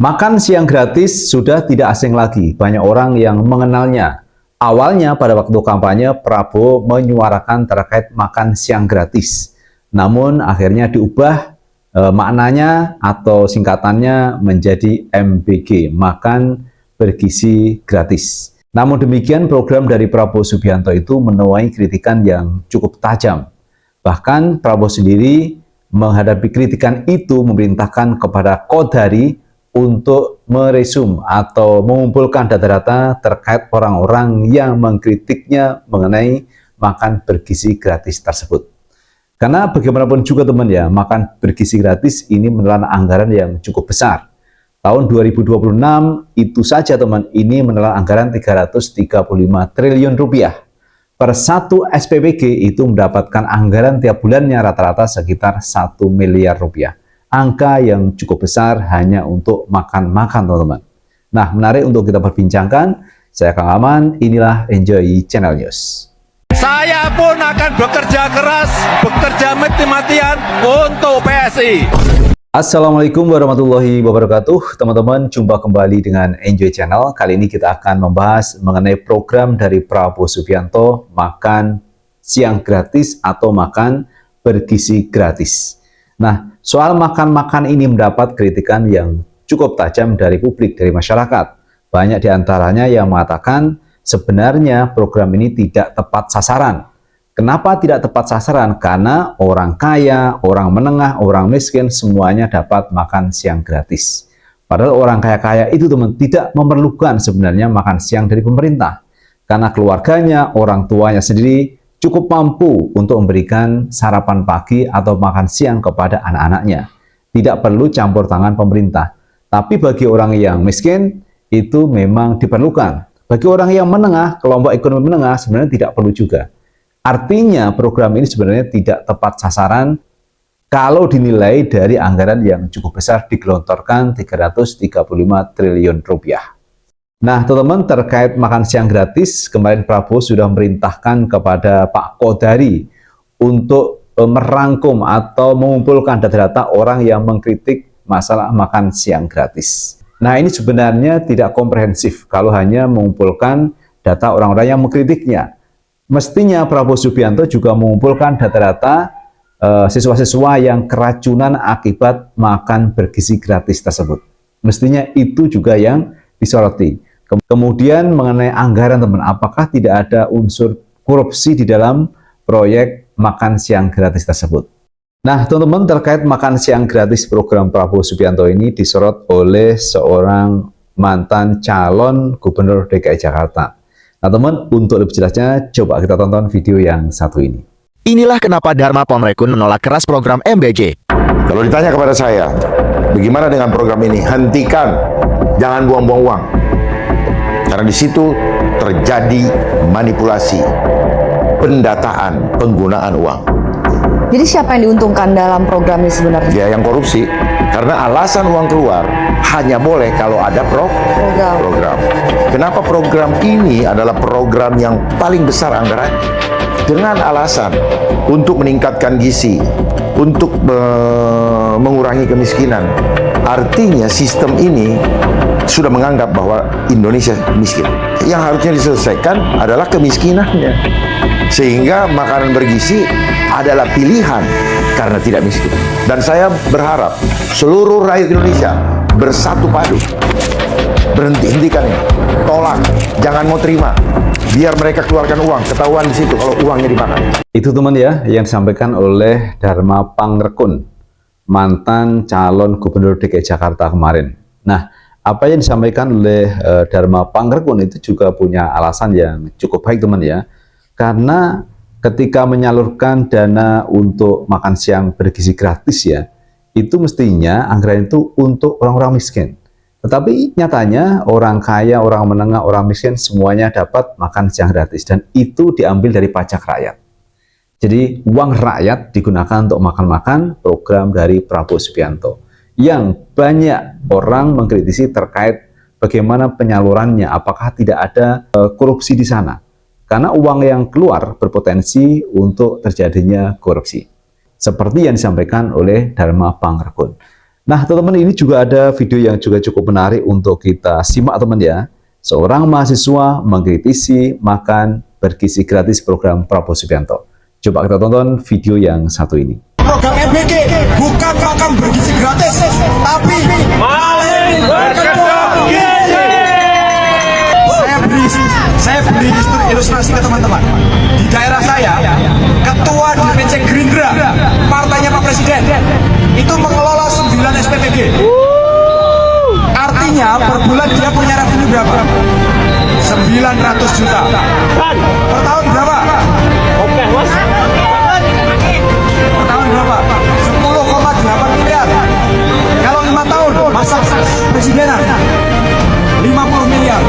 Makan siang gratis sudah tidak asing lagi, banyak orang yang mengenalnya. Awalnya pada waktu kampanye, Prabowo menyuarakan terkait makan siang gratis. Namun akhirnya diubah maknanya atau singkatannya menjadi MBG, makan bergizi gratis. Namun demikian, program dari Prabowo Subianto itu menuai kritikan yang cukup tajam. Bahkan Prabowo sendiri menghadapi kritikan itu memerintahkan kepada Kodari untuk meresum atau mengumpulkan data-data terkait orang-orang yang mengkritiknya mengenai makan bergizi gratis tersebut. Karena bagaimanapun juga teman ya, makan bergizi gratis ini menelan anggaran yang cukup besar. Tahun 2026 itu saja teman, ini menelan anggaran 335 triliun rupiah. Per satu SPPG itu mendapatkan anggaran tiap bulannya rata-rata sekitar 1 miliar rupiah. Angka yang cukup besar hanya untuk makan-makan teman-teman. Nah, menarik untuk kita perbincangkan. Saya Kang Aman, inilah Enjoy Channel News. Saya pun akan bekerja keras, bekerja mati-matian untuk PSI. Assalamualaikum warahmatullahi wabarakatuh. Teman-teman, jumpa kembali dengan Enjoy Channel. Kali ini kita akan membahas mengenai program dari Prabowo Subianto, makan siang gratis atau makan bergizi gratis. Nah, soal makan-makan ini mendapat kritikan yang cukup tajam dari publik, dari masyarakat. Banyak diantaranya yang mengatakan sebenarnya program ini tidak tepat sasaran. Kenapa tidak tepat sasaran? Karena orang kaya, orang menengah, orang miskin semuanya dapat makan siang gratis. Padahal orang kaya-kaya itu teman tidak memerlukan sebenarnya makan siang dari pemerintah. Karena keluarganya, orang tuanya sendiri cukup mampu untuk memberikan sarapan pagi atau makan siang kepada anak-anaknya. Tidak perlu campur tangan pemerintah. Tapi bagi orang yang miskin, itu memang diperlukan. Bagi orang yang menengah, kelompok ekonomi menengah sebenarnya tidak perlu juga. Artinya program ini sebenarnya tidak tepat sasaran kalau dinilai dari anggaran yang cukup besar digelontorkan 335 triliun rupiah. Nah, teman-teman, terkait makan siang gratis, kemarin Prabowo sudah memerintahkan kepada Pak Kodari untuk merangkum atau mengumpulkan data-data orang yang mengkritik masalah makan siang gratis. Nah, ini sebenarnya tidak komprehensif kalau hanya mengumpulkan data orang-orang yang mengkritiknya. Mestinya Prabowo Subianto juga mengumpulkan data-data siswa-siswa yang keracunan akibat makan bergizi gratis tersebut. Mestinya itu juga yang disoroti. Kemudian mengenai anggaran teman, apakah tidak ada unsur korupsi di dalam proyek makan siang gratis tersebut? Nah teman-teman, terkait makan siang gratis program Prabowo Subianto ini disorot oleh seorang mantan calon gubernur DKI Jakarta. Nah teman, untuk lebih jelasnya coba kita tonton video yang satu ini. Inilah kenapa Dharma Pomrekun menolak keras program MBG. Kalau ditanya kepada saya, bagaimana dengan program ini? Hentikan, jangan buang-buang uang. Karena di situ terjadi manipulasi, pendataan, penggunaan uang. Jadi siapa yang diuntungkan dalam program ini sebenarnya? Ya, yang korupsi. Karena alasan uang keluar hanya boleh kalau ada program. Kenapa program ini adalah program yang paling besar anggaran? Dengan alasan untuk meningkatkan gizi, untuk mengurangi kemiskinan. Artinya sistem ini sudah menganggap bahwa Indonesia miskin. Yang harusnya diselesaikan adalah kemiskinannya. Sehingga makanan bergizi adalah pilihan karena tidak miskin. Dan saya berharap seluruh rakyat Indonesia bersatu padu. Hentikan ini. Tolak, jangan mau terima. Biar mereka keluarkan uang, ketahuan di situ kalau uangnya dimakan. Itu teman ya, yang disampaikan oleh Dharma Pangrekun, mantan calon gubernur DKI Jakarta kemarin. Nah, apa yang disampaikan oleh Dharma Pangrekun itu juga punya alasan yang cukup baik teman ya. Karena ketika menyalurkan dana untuk makan siang bergizi gratis ya, itu mestinya anggaran itu untuk orang-orang miskin. Tetapi nyatanya orang kaya, orang menengah, orang miskin semuanya dapat makan siang gratis. Dan itu diambil dari pajak rakyat. Jadi uang rakyat digunakan untuk makan-makan program dari Prabowo Subianto. Yang banyak orang mengkritisi terkait bagaimana penyalurannya, apakah tidak ada korupsi di sana. Karena uang yang keluar berpotensi untuk terjadinya korupsi. Seperti yang disampaikan oleh Dharma Pangrekun. Nah, teman-teman, ini juga ada video yang juga cukup menarik untuk kita simak, teman ya. Seorang mahasiswa mengkritisi makan bergizi gratis program Prabowo Subianto. Coba kita tonton video yang satu ini. Program MBG bukan makan bergizi gratis, tapi maling berkerja gizi. Saya beri ilustrasi ke teman-teman. Di daerah saya, ketua DPC Gerindra, partainya Pak Presiden, itu mengelola 9 SPPG. Artinya per bulan dia punya revenue berapa? 900 juta. Per tahun berapa? Oke, Mas. Per tahun berapa? 10,8 miliar. Kalau 5 tahun masa presidenan 50 miliar.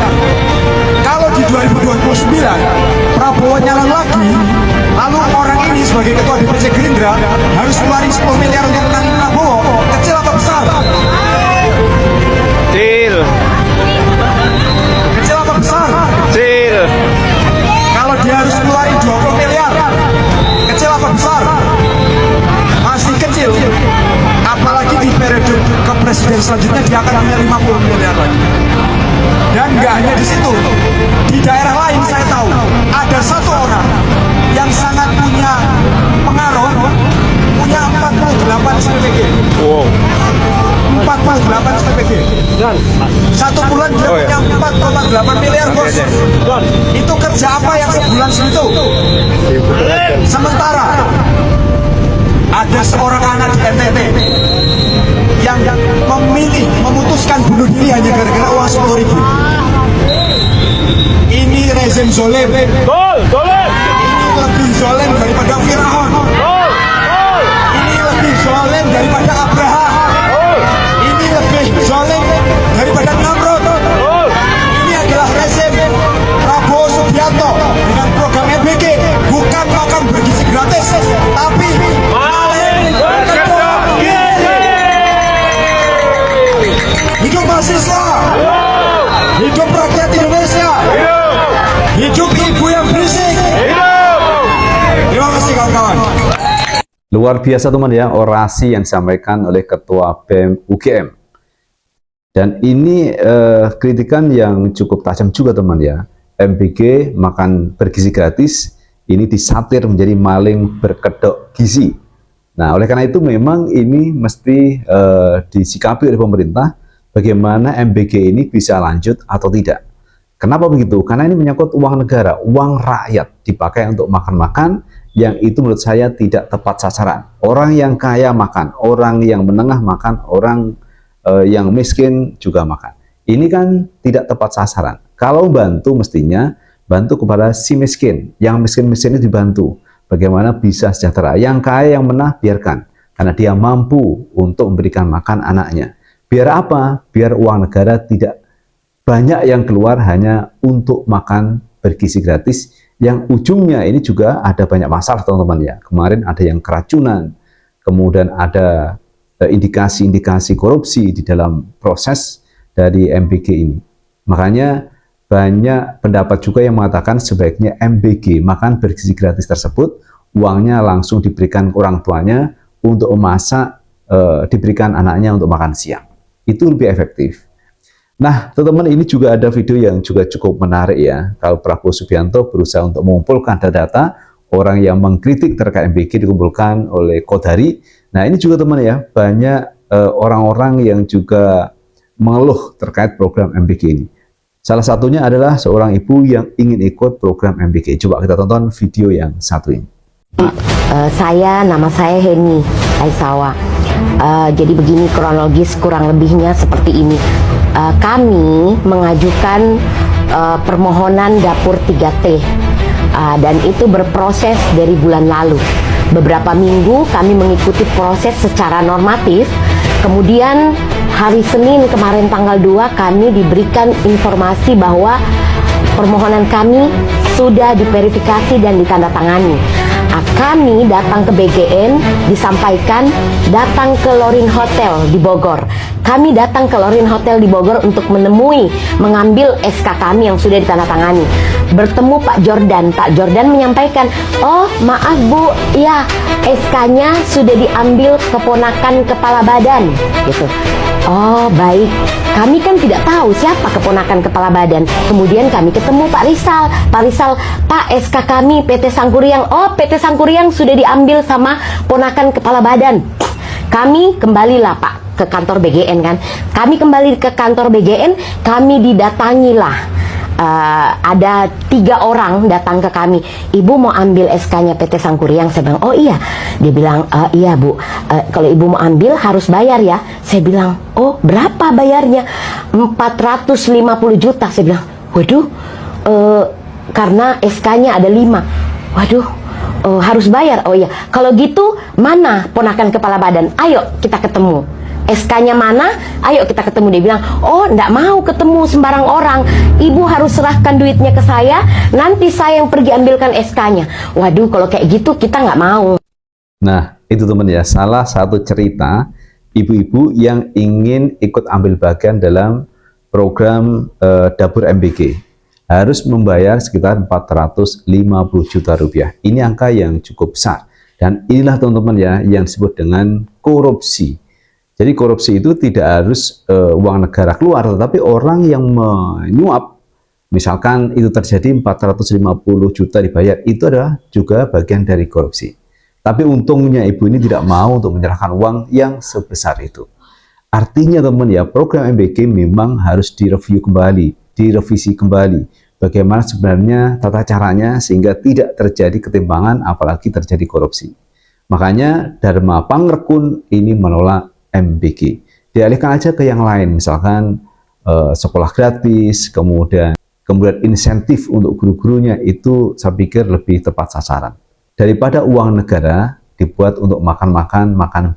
Kalau di 2029 Prabowo nyalon lagi, lalu orang ini sebagai ketua DPC Gerindra harus keluarin 10 miliar untuk menangin Prabowo, kecil atau besar? Kecil. Kecil atau besar? Kecil. Kalau dia harus keluarin 20 miliar, kecil atau besar? Pasti kecil. Apalagi di periode kepresiden selanjutnya dia akan punya 50 miliar lagi. Dan nggak hanya di situ, di daerah lain saya tahu ada satu orang yang sangat punya pengaruh, punya 48 SPPG. Wow. 48 SPPG. Satu bulan dia punya 4,8 miliar, bos. Itu kerja apa yang sebulan segitu? Sementara ada seorang anak di NTT yang memutuskan bunuh diri hanya gara-gara uang 10.000. Ini rezim zolim. Ini lebih zolim daripada Firaun. Ini lebih zolim daripada Abraham. Ini lebih zolim daripada Namrud. Ini adalah rezim Prabowo Subianto dengan program MBG, bukan makan bergizi gratis, tapi maling berkerja gizi. Hidup mahasiswa, hidup rakyat Indonesia, hidup ibu yang berisik. Terima kasih kawan-kawan. Luar biasa, teman ya, orasi yang disampaikan oleh Ketua BEM UGM. Dan ini kritikan yang cukup tajam juga, teman ya. MBG makan bergizi gratis ini disatir menjadi maling berkedok gizi. Nah, oleh karena itu memang ini mesti disikapi oleh pemerintah bagaimana MBG ini bisa lanjut atau tidak. Kenapa begitu? Karena ini menyangkut uang negara, uang rakyat dipakai untuk makan-makan yang itu menurut saya tidak tepat sasaran. Orang yang kaya makan, orang yang menengah makan, orang yang miskin juga makan. Ini kan tidak tepat sasaran. Kalau bantu mestinya bantu kepada si miskin, yang miskin-miskin itu dibantu. Bagaimana bisa sejahtera. Yang kaya, yang menang biarkan, karena dia mampu untuk memberikan makan anaknya. Biar apa? Biar uang negara tidak banyak yang keluar hanya untuk makan bergizi gratis, yang ujungnya ini juga ada banyak masalah, teman-teman ya. Kemarin ada yang keracunan, kemudian ada indikasi-indikasi korupsi di dalam proses dari MBG ini. Makanya banyak pendapat juga yang mengatakan sebaiknya MBG makan bergizi gratis tersebut uangnya langsung diberikan ke orang tuanya untuk memasak, diberikan anaknya untuk makan siang. Itu lebih efektif. Nah, teman-teman, ini juga ada video yang juga cukup menarik ya. Kalau Prabowo Subianto berusaha untuk mengumpulkan data-data orang yang mengkritik terkait MBG dikumpulkan oleh Kodari. Nah, ini juga teman ya, banyak orang-orang yang juga mengeluh terkait program MBG ini. Salah satunya adalah seorang ibu yang ingin ikut program MBG. Coba kita tonton video yang satu ini. Nama saya Heni Aisawa. Jadi begini kronologis kurang lebihnya seperti ini. Kami mengajukan permohonan dapur 3T dan itu berproses dari bulan lalu. Beberapa minggu kami mengikuti proses secara normatif. Kemudian hari Senin kemarin tanggal 2 kami diberikan informasi bahwa permohonan kami sudah diverifikasi dan ditandatangani. Kami datang ke BGN, disampaikan datang ke Lorin Hotel di Bogor. Kami datang ke Lorin Hotel di Bogor untuk mengambil SK kami yang sudah ditandatangani. Bertemu Pak Jordan. Pak Jordan menyampaikan, oh maaf Bu, ya SK-nya sudah diambil keponakan kepala badan, gitu. Oh baik, kami kan tidak tahu siapa keponakan kepala badan. Kemudian kami ketemu Pak Rizal. Pak Rizal, Pak SK kami PT Sangkuriang. Oh PT Sangkuriang sudah diambil sama ponakan kepala badan. Kami kembalilah Pak ke kantor BGN kan. Kami kembali ke kantor BGN, kami didatangilah. Ada 3 orang datang ke kami. Ibu mau ambil SK-nya PT Sangkuriang. Saya bilang, oh iya. Dia bilang, iya Bu, kalau ibu mau ambil harus bayar ya. Saya bilang, oh berapa bayarnya? 450 juta. Saya bilang, waduh, karena SK-nya ada 5. Waduh, harus bayar. Oh iya, kalau gitu mana ponakan kepala badan? Ayo kita ketemu. SK-nya mana? Ayo kita ketemu. Dia bilang, oh enggak mau ketemu sembarang orang, ibu harus serahkan duitnya ke saya, nanti saya yang pergi ambilkan SK-nya. Waduh, kalau kayak gitu kita nggak mau. Nah, itu teman ya, salah satu cerita ibu-ibu yang ingin ikut ambil bagian dalam program dapur MBG harus membayar sekitar 450 juta rupiah. Ini angka yang cukup besar, dan inilah teman-teman ya yang disebut dengan korupsi. Jadi korupsi itu tidak harus uang negara keluar, tetapi orang yang menyuap, misalkan itu terjadi 450 juta dibayar, itu adalah juga bagian dari korupsi. Tapi untungnya ibu ini tidak mau untuk menyerahkan uang yang sebesar itu. Artinya teman ya, program MBG memang harus direview kembali, direvisi kembali. Bagaimana sebenarnya tata caranya sehingga tidak terjadi ketimpangan, apalagi terjadi korupsi. Makanya Dharma Pangrekun ini menolak MBG. Dialihkan aja ke yang lain, misalkan sekolah gratis, kemudian insentif untuk guru-gurunya, itu saya pikir lebih tepat sasaran. Daripada uang negara dibuat untuk makan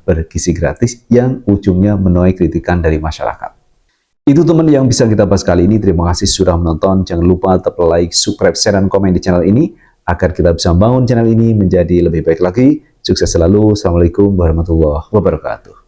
bergizi gratis yang ujungnya menuai kritikan dari masyarakat. Itu teman yang bisa kita bahas kali ini. Terima kasih sudah menonton. Jangan lupa tetap like, subscribe, share, dan komen di channel ini agar kita bisa membangun channel ini menjadi lebih baik lagi. Sukses selalu. Assalamualaikum warahmatullahi wabarakatuh.